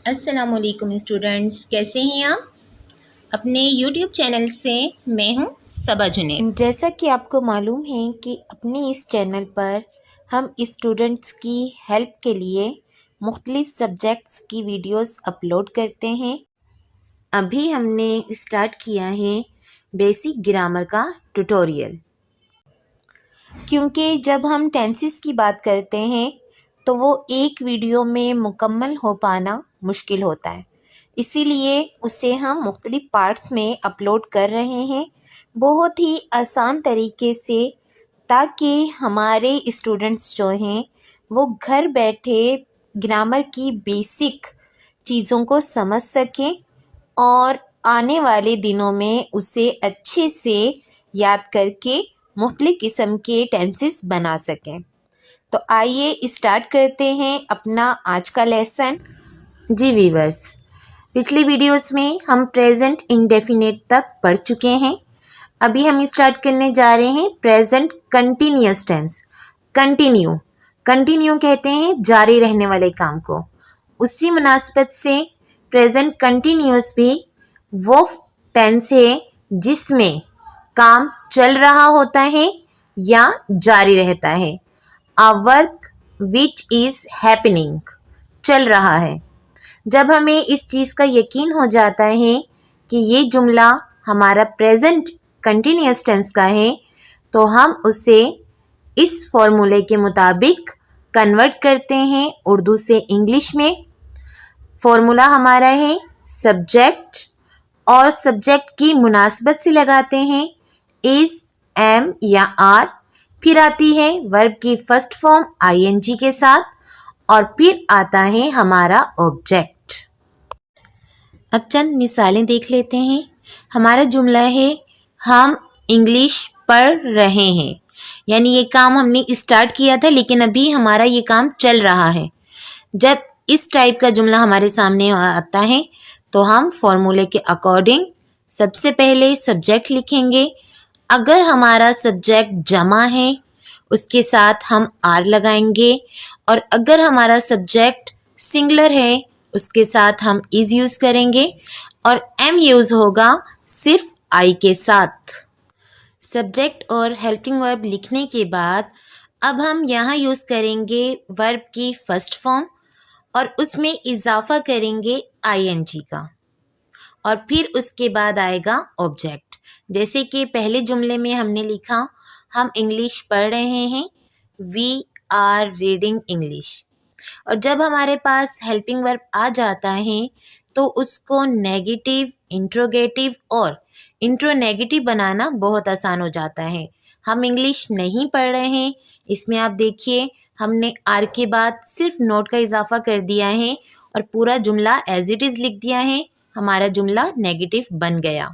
अस्सलामुअलैकुम स्टूडेंट्स, कैसे हैं आप? अपने YouTube चैनल से मैं हूं सबा जुनैद। जैसा कि आपको मालूम है कि अपने इस चैनल पर हम स्टूडेंट्स की हेल्प के लिए मुख्तलिफ सब्जेक्ट्स की वीडियोस अपलोड करते हैं। अभी हमने स्टार्ट किया है बेसिक ग्रामर का ट्यूटोरियल। क्योंकि जब हम टेंसेस की बात करते हैं तो वो एक वीडियो में मुकम्मल हो पाना मुश्किल होता है, इसीलिए उसे हम मुख्तलिफ पार्ट्स में अपलोड कर रहे हैं बहुत ही आसान तरीके से, ताकि हमारे स्टूडेंट्स जो हैं वो घर बैठे ग्रामर की बेसिक चीज़ों को समझ सकें और आने वाले दिनों में उसे अच्छे से याद करके मुख्तलिफ किस्म के टेंसेस बना सकें। तो आइए स्टार्ट करते हैं अपना आज का लेसन। जी वीवर्स, पिछली वीडियोस में हम प्रेजेंट इंडेफिनिट तक पढ़ चुके हैं। अभी हम स्टार्ट करने जा रहे हैं प्रेजेंट कंटिन्यूअस टेंस। कंटिन्यू कहते हैं जारी रहने वाले काम को। उसी मुनासबत से प्रेजेंट कंटिन्यूअस भी वो टेंस है जिसमें काम चल रहा होता है या जारी रहता है। A work which is happening, चल रहा है। जब हमें इस चीज़ का यकीन हो जाता है कि ये जुमला हमारा प्रेजेंट कंटिन्यूअस टेंस का है, तो हम उसे इस फॉर्मूले के मुताबिक कन्वर्ट करते हैं उर्दू से इंग्लिश में। फॉर्मूला हमारा है सब्जेक्ट, और सब्जेक्ट की मुनासबत से लगाते हैं इज, एम या आर। फिर आती है वर्ब की फर्स्ट फॉर्म आईएनजी के साथ, और फिर आता है हमारा ऑब्जेक्ट। अब चंद मिसालें देख लेते हैं। हमारा जुमला है हम इंग्लिश पढ़ रहे हैं, यानी ये काम हमने स्टार्ट किया था लेकिन अभी हमारा ये काम चल रहा है। जब इस टाइप का जुमला हमारे सामने आता है तो हम फॉर्मूले के अकॉर्डिंग सबसे पहले सब्जेक्ट लिखेंगे। अगर हमारा सब्जेक्ट जमा है उसके साथ हम आर लगाएंगे, और अगर हमारा सब्जेक्ट सिंगुलर है उसके साथ हम इज यूज़ करेंगे, और एम यूज़ होगा सिर्फ आई के साथ। सब्जेक्ट और हेल्पिंग वर्ब लिखने के बाद अब हम यहाँ यूज़ करेंगे वर्ब की फर्स्ट फॉर्म, और उसमें इजाफा करेंगे आईएनजी का, और फिर उसके बाद आएगा ऑब्जेक्ट। जैसे कि पहले जुमले में हमने लिखा हम इंग्लिश पढ़ रहे हैं, वी आर रीडिंग इंग्लिश। और जब हमारे पास हेल्पिंग वर्ब आ जाता है तो उसको नेगेटिव, इंट्रोगेटिव और इंट्रोनेगेटिव बनाना बहुत आसान हो जाता है। हम इंग्लिश नहीं पढ़ रहे हैं, इसमें आप देखिए हमने आर के बाद सिर्फ नोट का इजाफा कर दिया है और पूरा जुमला एज इट इज़ लिख दिया है। हमारा जुमला नेगेटिव बन गया।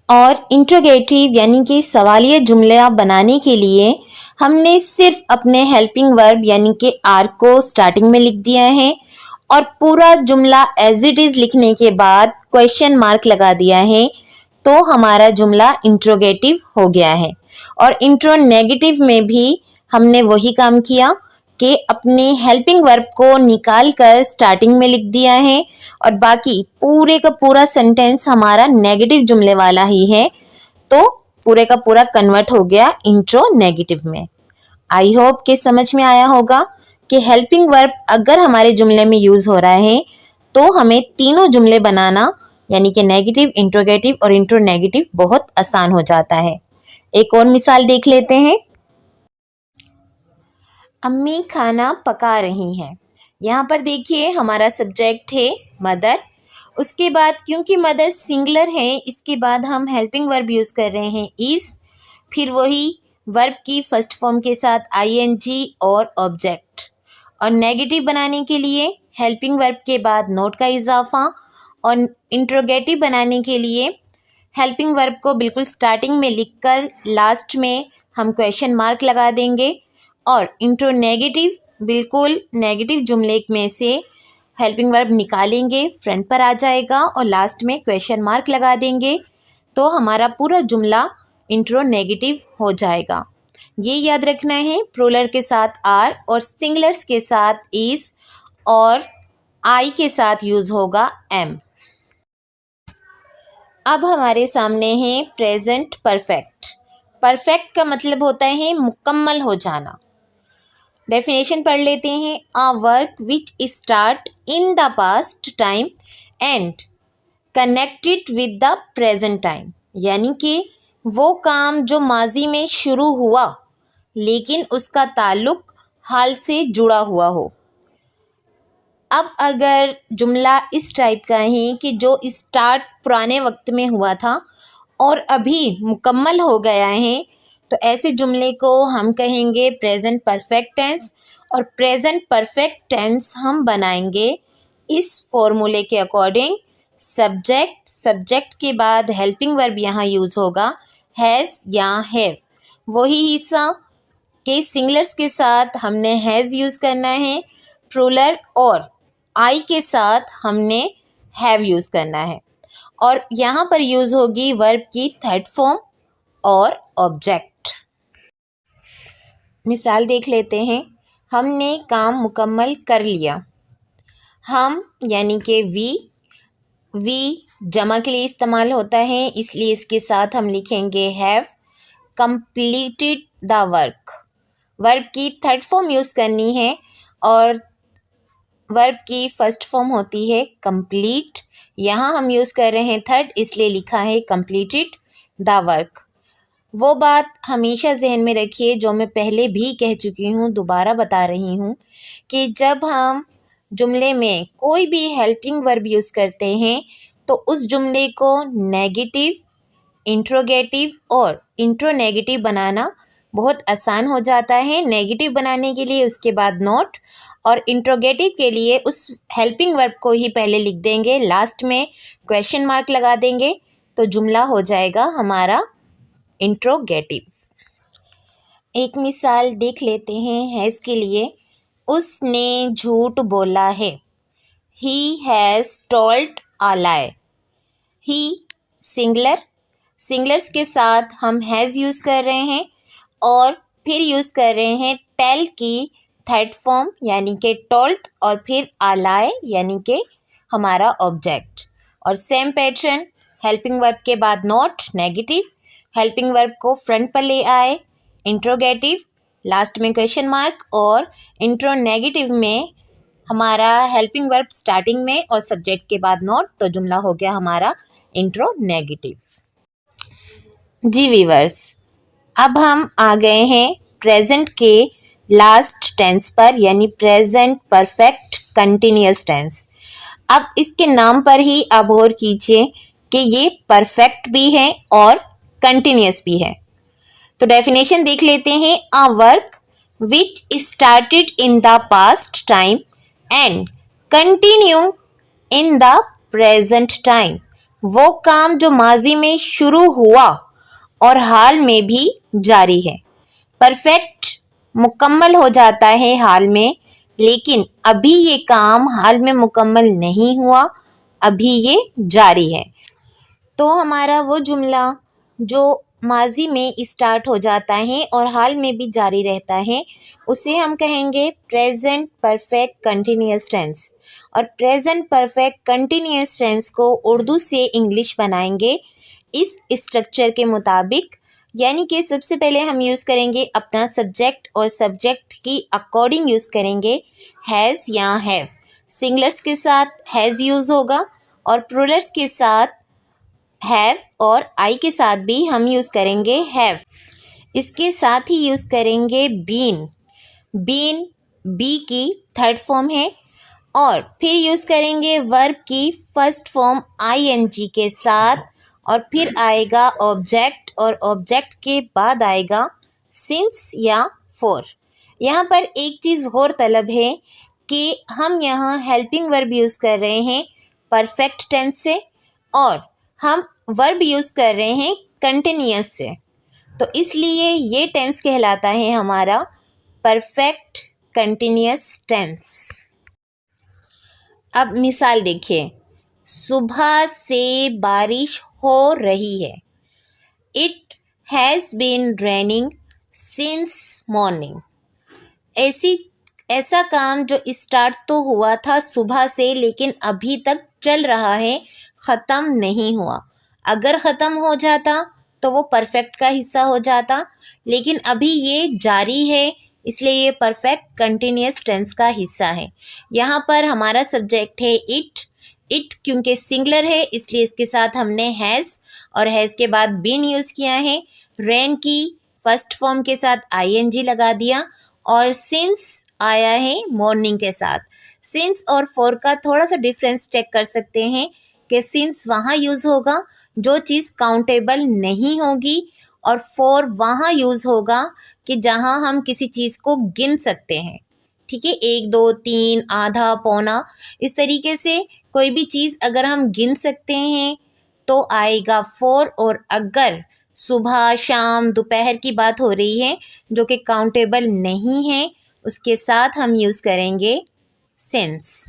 और इंट्रोगेटिव यानी कि सवालिया जुमला बनाने के लिए हमने सिर्फ अपने हेल्पिंग वर्ब यानी कि आर को स्टार्टिंग में लिख दिया है, और पूरा जुमला एज इट इज़ लिखने के बाद क्वेश्चन मार्क लगा दिया है, तो हमारा जुमला इंट्रोगेटिव हो गया है। और इंट्रोनेगेटिव में भी हमने वही काम किया कि अपने हेल्पिंग वर्ब को निकाल कर स्टार्टिंग में लिख दिया है, और बाकी पूरे का पूरा सेंटेंस हमारा नेगेटिव जुमले वाला ही है, तो पूरे का पूरा कन्वर्ट हो गया इंट्रोनेगेटिव में। आई होप कि समझ में आया होगा कि हेल्पिंग वर्ब अगर हमारे जुमले में यूज़ हो रहा है तो हमें तीनों जुमले बनाना यानी कि नेगेटिव, इंट्रोगेटिव और इंट्रोनेगेटिव बहुत आसान हो जाता है। एक और मिसाल देख लेते हैं। अम्मी खाना पका रही हैं। यहाँ पर देखिए हमारा सब्जेक्ट है मदर। उसके बाद क्योंकि मदर सिंगुलर है, इसके बाद हम हेल्पिंग वर्ब यूज़ कर रहे हैं इज़, फिर वही वर्ब की फर्स्ट फॉर्म के साथ आईएनजी और ऑब्जेक्ट। और नेगेटिव बनाने के लिए हेल्पिंग वर्ब के बाद नोट का इजाफा, और इंट्रोगेटिव बनाने के लिए हेल्पिंग वर्ब को बिल्कुल स्टार्टिंग में लिखकर लास्ट में हम क्वेश्चन मार्क लगा देंगे, और इंट्रोनेगेटिव बिल्कुल नेगेटिव जुमले में से हेल्पिंग वर्ब निकालेंगे, फ्रंट पर आ जाएगा और लास्ट में क्वेश्चन मार्क लगा देंगे, तो हमारा पूरा जुमला इंट्रोनेगेटिव हो जाएगा। ये याद रखना है, प्लूरल के साथ आर और सिंगुलर्स के साथ इज और आई के साथ यूज़ होगा एम। अब हमारे सामने है प्रेजेंट परफेक्ट। परफेक्ट का मतलब होता है मुकम्मल हो जाना। डेफिनेशन पढ़ लेते हैं। A work which start in the past time and connected with the present time, यानी कि वो काम जो माजी में शुरू हुआ लेकिन उसका ताल्लुक हाल से जुड़ा हुआ हो। अब अगर जुमला इस टाइप का है कि जो स्टार्ट पुराने वक्त में हुआ था और अभी मुकम्मल हो गया है, तो ऐसे जुमले को हम कहेंगे प्रेजेंट परफेक्ट टेंस। और प्रेजेंट परफेक्ट टेंस हम बनाएंगे इस फॉर्मूले के अकॉर्डिंग। सब्जेक्ट, सब्जेक्ट के बाद हेल्पिंग वर्ब यहाँ यूज़ होगा हैज़ या हैव। वही हिस्सा के सिंगुलर्स के साथ हमने हैज़ यूज़ करना है, प्लूरल और आई के साथ हमने हैव यूज़ करना है। और यहाँ पर यूज़ होगी वर्ब की थर्ड फॉर्म और ऑब्जेक्ट। मिसाल देख लेते हैं। हमने काम मुकम्मल कर लिया। हम यानी कि वी जमा के लिए इस्तेमाल होता है, इसलिए इसके साथ हम लिखेंगे have completed the work. Verb की थर्ड फॉर्म यूज़ करनी है और वर्ब की फर्स्ट फॉर्म होती है कंप्लीट। यहाँ हम यूज़ कर रहे हैं थर्ड, इसलिए लिखा है कंप्लीटेड द वर्क। वो बात हमेशा जहन में रखिए जो मैं पहले भी कह चुकी हूँ, दोबारा बता रही हूँ कि जब हम जुमले में कोई भी हेल्पिंग वर्ब यूज़ करते हैं तो उस जुमले को नेगेटिव, इंट्रोगेटिव और इंट्रोनेगेटिव बनाना बहुत आसान हो जाता है। नेगेटिव बनाने के लिए उसके बाद नॉट और इंट्रोगेटिव के लिए उस हेल्पिंग वर्ब को ही पहले लिख देंगे, लास्ट में क्वेश्चन मार्क लगा देंगे, तो जुमला हो जाएगा हमारा इंट्रोगेटिव। एक मिसाल देख लेते हैं हैज़ के लिए। उसने झूठ बोला है। He has told a lie. He singular, singulars के साथ हम हैज़ यूज़ कर रहे हैं और फिर यूज़ कर रहे हैं टेल की थर्ड फॉर्म यानी कि टोल्ड और फिर अ लाई यानी कि हमारा ऑब्जेक्ट। और सेम पैटर्न, हेल्पिंग वर्ब के बाद नॉट नेगेटिव, हेल्पिंग वर्ब को फ्रंट पर ले आए इंट्रोगेटिव, लास्ट में क्वेश्चन मार्क और इंट्रोनेगेटिव में हमारा हेल्पिंग वर्ब स्टार्टिंग में और सब्जेक्ट के बाद नॉट, तो जुमला हो गया हमारा इंट्रोनेगेटिव। जी वीवर्स, अब हम आ गए हैं प्रेजेंट के लास्ट टेंस पर यानी प्रेजेंट परफेक्ट कंटिन्यूअस टेंस। अब इसके नाम पर ही आप गौर कीजिए कि ये परफेक्ट भी है और कंटिन्यूअस भी है। तो डेफिनेशन देख लेते हैं। A work which started in the past time and continue in the present time, वो काम जो माजी में शुरू हुआ और हाल में भी जारी है। परफेक्ट मुकम्मल हो जाता है हाल में, लेकिन अभी ये काम हाल में मुकम्मल नहीं हुआ, अभी ये जारी है। तो हमारा वो जुमला जो माजी में स्टार्ट हो जाता है और हाल में भी जारी रहता है उसे हम कहेंगे प्रेजेंट परफेक्ट कंटिन्यूअस टेंस। और प्रेजेंट परफेक्ट कंटिन्यूअस टेंस को उर्दू से इंग्लिश बनाएंगे इस स्ट्रक्चर के मुताबिक, यानी कि सबसे पहले हम यूज़ करेंगे अपना सब्जेक्ट और सब्जेक्ट की अकॉर्डिंग यूज़ करेंगे हैज़ या हैव। सिंगुलर्स के साथ हैज़ यूज़ होगा और प्लूरल्स के साथ हैव और आई के साथ भी हम यूज़ करेंगे हैव। इसके साथ ही यूज़ करेंगे बीन। बीन बी की थर्ड फॉर्म है और फिर यूज़ करेंगे वर्ब की फर्स्ट फॉर्म आईएनजी के साथ और फिर आएगा ऑब्जेक्ट और ऑब्जेक्ट के बाद आएगा सिंस या फॉर। यहाँ पर एक चीज़ गौर तलब है कि हम यहाँ हेल्पिंग वर्ब यूज़ कर रहे हैं परफेक्ट टेंस से और हम वर्ब यूज़ कर रहे हैं कंटिन्यूअस से, तो इसलिए ये टेंस कहलाता है हमारा परफेक्ट कंटिन्यूअस टेंस। अब मिसाल देखिए। सुबह से बारिश हो रही है। It has been raining since morning. ऐसा काम जो स्टार्ट तो हुआ था सुबह से लेकिन अभी तक चल रहा है, ख़त्म नहीं हुआ। अगर ख़त्म हो जाता तो वो परफेक्ट का हिस्सा हो जाता, लेकिन अभी ये जारी है इसलिए ये परफेक्ट कंटिन्यूअस टेंस का हिस्सा है। यहाँ पर हमारा सब्जेक्ट है इट क्योंकि सिंगुलर है इसलिए इसके साथ हमने हैज़ और हैज़ के बाद बीन यूज़ किया है। रेन की फर्स्ट फॉर्म के साथ आईएनजी लगा दिया और सिंस आया है मॉर्निंग के साथ। सिंस और फॉर का थोड़ा सा डिफरेंस चेक कर सकते हैं कि सिंस वहाँ यूज़ होगा जो चीज़ काउंटेबल नहीं होगी और फॉर वहाँ यूज़ होगा कि जहाँ हम किसी चीज़ को गिन सकते हैं। ठीक है, 1 2 3 आधा पौना, इस तरीके से कोई भी चीज़ अगर हम गिन सकते हैं तो आएगा फॉर। और अगर सुबह शाम दोपहर की बात हो रही है जो कि काउंटेबल नहीं है उसके साथ हम यूज़ करेंगे सिंस।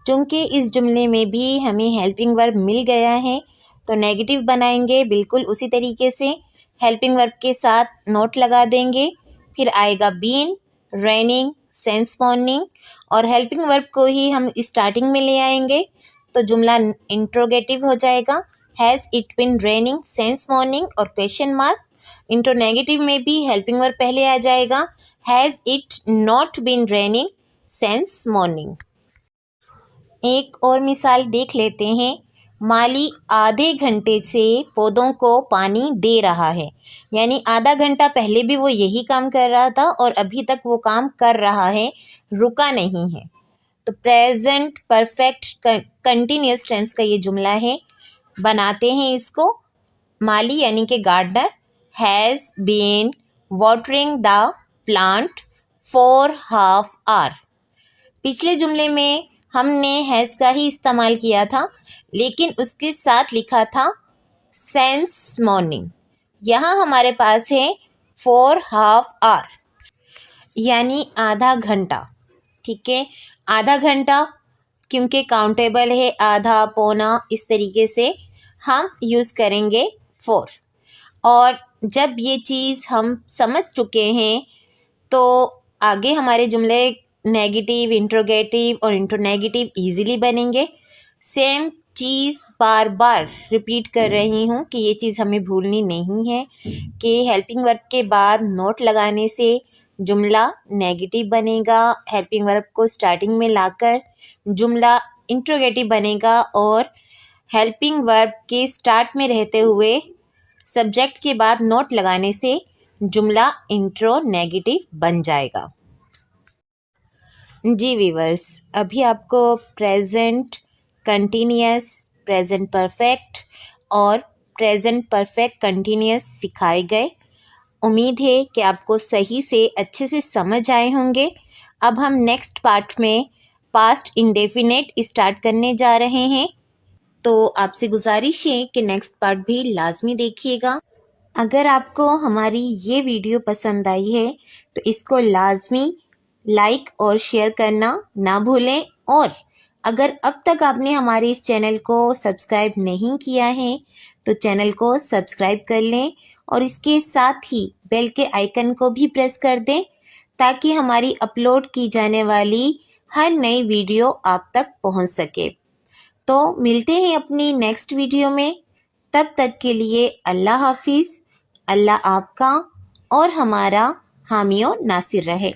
चूँकि इस जुमले में भी हमें हेल्पिंग वर्ब मिल गया है तो नेगेटिव बनाएंगे बिल्कुल उसी तरीके से। हेल्पिंग वर्ब के साथ नोट लगा देंगे, फिर आएगा बीन, रेनिंग, सिंस मॉर्निंग और हेल्पिंग वर्ब को ही हम स्टार्टिंग में ले आएंगे तो जुमला इंट्रोगेटिव हो जाएगा। Has it been raining since morning और क्वेश्चन मार्क। इंट्रोनेगेटिव में भी हेल्पिंग वर्ब पहले आ जाएगा, has it not been raining since morning. एक और मिसाल देख लेते हैं। माली आधे घंटे से पौधों को पानी दे रहा है, यानी आधा घंटा पहले भी वो यही काम कर रहा था और अभी तक वो काम कर रहा है, रुका नहीं है। तो प्रेजेंट परफेक्ट कंटिन्यूअस टेंस का ये जुमला है। बनाते हैं इसको। माली यानी कि gardener has been watering the plant for half hour. पिछले जुमले में हमने हैज़ का ही इस्तेमाल किया था लेकिन उसके साथ लिखा था सिंस मॉर्निंग। यहाँ हमारे पास है फॉर हाफ आवर यानी आधा घंटा। ठीक है, आधा घंटा क्योंकि काउंटेबल है, आधा पौना, इस तरीके से हम यूज़ करेंगे फॉर। और जब ये चीज़ हम समझ चुके हैं तो आगे हमारे जुमले नेगेटिव, इंट्रोगेटिव और इंट्रोनेगेटिव इजीली बनेंगे। सेम चीज़ बार बार रिपीट कर रही हूँ कि ये चीज़ हमें भूलनी नहीं है कि हेल्पिंग वर्ब के बाद नोट लगाने से जुमला नेगेटिव बनेगा, हेल्पिंग वर्ब को स्टार्टिंग में लाकर जुमला इंट्रोगेटिव बनेगा और हेल्पिंग वर्ब के स्टार्ट में रहते हुए सब्जेक्ट के बाद नोट लगाने से जुमला इंट्रो नेगेटिव बन जाएगा। जी वीवर्स, अभी आपको प्रेजेंट कंटिन्यूअस, प्रेजेंट परफेक्ट और प्रेजेंट परफेक्ट कंटिन्यूअस सिखाए गए। उम्मीद है कि आपको सही से अच्छे से समझ आए होंगे। अब हम नेक्स्ट पार्ट में पास्ट इंडेफिनेट स्टार्ट करने जा रहे हैं तो आपसे गुजारिश है कि नेक्स्ट पार्ट भी लाजमी देखिएगा। अगर आपको हमारी ये वीडियो पसंद आई है तो इसको लाजमी लाइक और शेयर करना ना भूलें। और अगर अब तक आपने हमारे इस चैनल को सब्सक्राइब नहीं किया है तो चैनल को सब्सक्राइब कर लें और इसके साथ ही बेल के आइकन को भी प्रेस कर दें ताकि हमारी अपलोड की जाने वाली हर नई वीडियो आप तक पहुंच सके। तो मिलते हैं अपनी नेक्स्ट वीडियो में। तब तक के लिए अल्लाह हाफिज़। अल्लाह आपका और हमारा हामी व नासिर रहे।